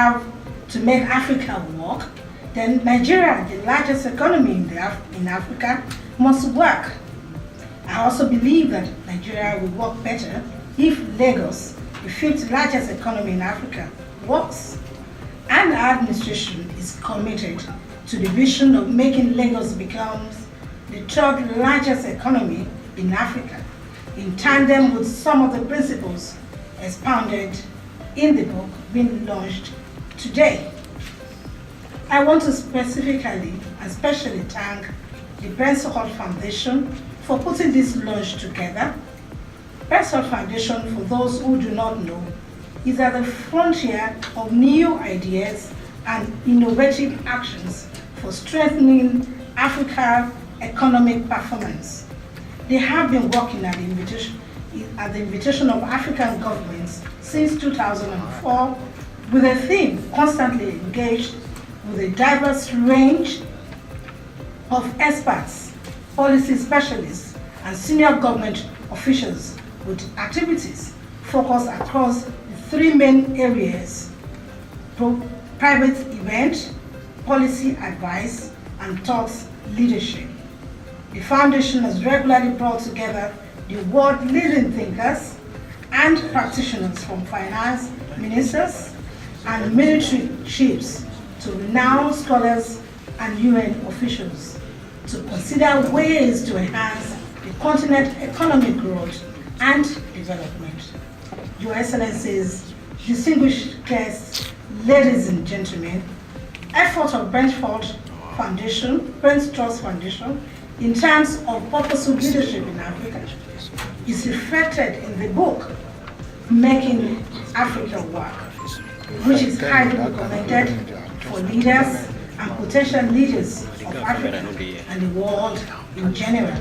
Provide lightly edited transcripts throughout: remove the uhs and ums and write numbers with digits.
have to make Africa work, then Nigeria, the largest economy in Africa, must work. I also believe that Nigeria will work better if Lagos, the fifth largest economy in Africa, works. And our administration is committed to the vision of making Lagos become the third largest economy in Africa, in tandem with some of the principles expounded in the book being launched today. I want to specifically and especially thank the Brensol Foundation for putting this launch together. Brensol Foundation, for those who do not know, is at the frontier of new ideas and innovative actions for strengthening Africa's economic performance. They have been working at the invitation of African governments since 2004 with a theme constantly engaged with a diverse range of experts, policy specialists, and senior government officials with activities focused across the three main areas: private event, policy advice, and thought leadership. The foundation has regularly brought together the world-leading thinkers and practitioners from finance ministers and military chiefs to renowned scholars and UN officials to consider ways to enhance the continent's economic growth and development. Your Excellencies, distinguished guests, ladies and gentlemen, efforts of Brentford Foundation, Brent Trust Foundation, in terms of purposeful leadership in Africa is reflected in the book, Making Africa Work, which is highly recommended for leaders and potential leaders of Africa and the world in general.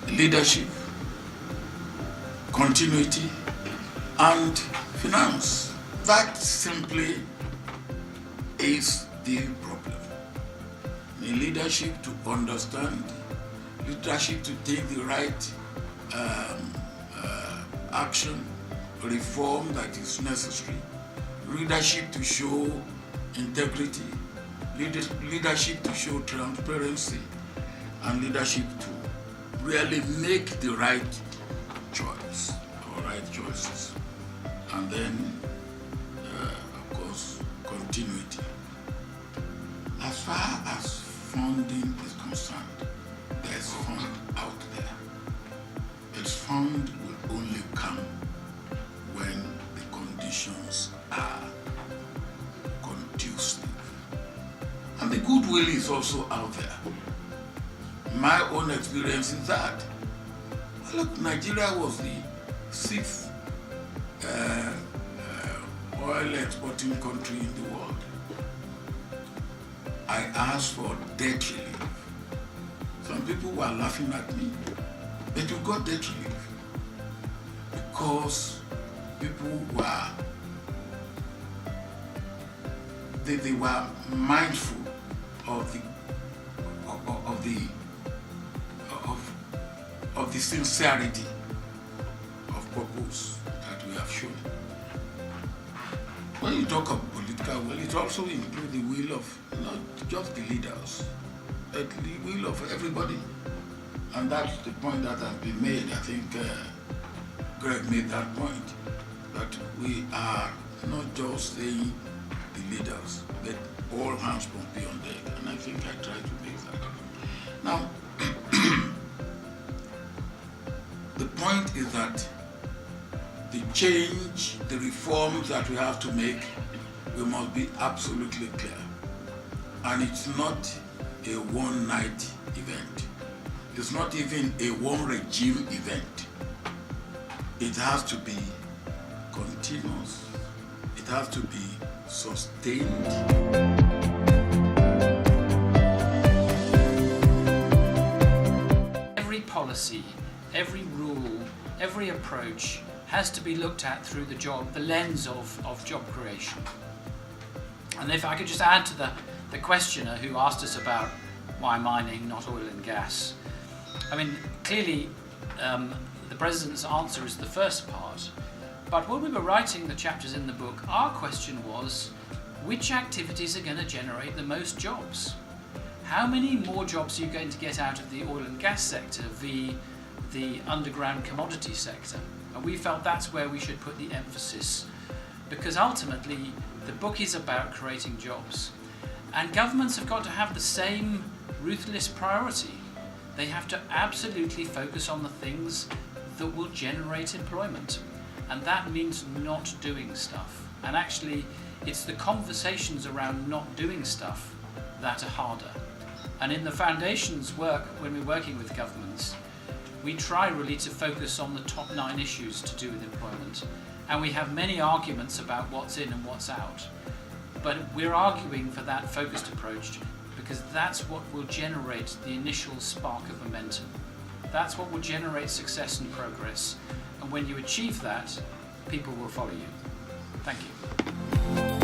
Leadership, continuity, and finance. That simply is the problem. In leadership to understand, leadership to take the right action, reform that is necessary, leadership to show integrity, leadership to show transparency, and leadership to really make the right choice or right choices. And then, of course, continuity. As far as funding is concerned, there's fund out there. Its fund will only come when the conditions are conducive. And the goodwill is also out there. My own experience is that, look, Nigeria was the sixth oil exporting country in the world. I asked for debt relief. Some people were laughing at me, but we got debt relief because people were they were mindful of the sincerity of purpose that we have shown. When you talk of political will, it also includes the will of not just the leaders, but the will of everybody. And that's the point that has been made. I think Greg made that point, that we are not just saying the leaders, but all hands must be on deck. And I think I tried to make that. Now, the point is that the change, the reforms that we have to make, we must be absolutely clear. And it's not a one-night event. It's not even a one-regime event. It has to be continuous. It has to be sustained. Every policy, every rule, every approach has to be looked at through the lens of job creation. And if I could just add to the questioner who asked us about why mining, not oil and gas, I mean, clearly, the President's answer is the first part, but when we were writing the chapters in the book, our question was, which activities are going to generate the most jobs? How many more jobs are you going to get out of the oil and gas sector via the underground commodity sector? And we felt that's where we should put the emphasis, because ultimately the book is about creating jobs. And governments have got to have the same ruthless priority. They have to absolutely focus on the things that will generate employment. And that means not doing stuff. And actually, it's the conversations around not doing stuff that are harder. And in the Foundation's work, when we're working with governments, we try really to focus on the top 9 issues to do with employment. And we have many arguments about what's in and what's out. But we're arguing for that focused approach because that's what will generate the initial spark of momentum. That's what will generate success and progress. And when you achieve that, people will follow you. Thank you.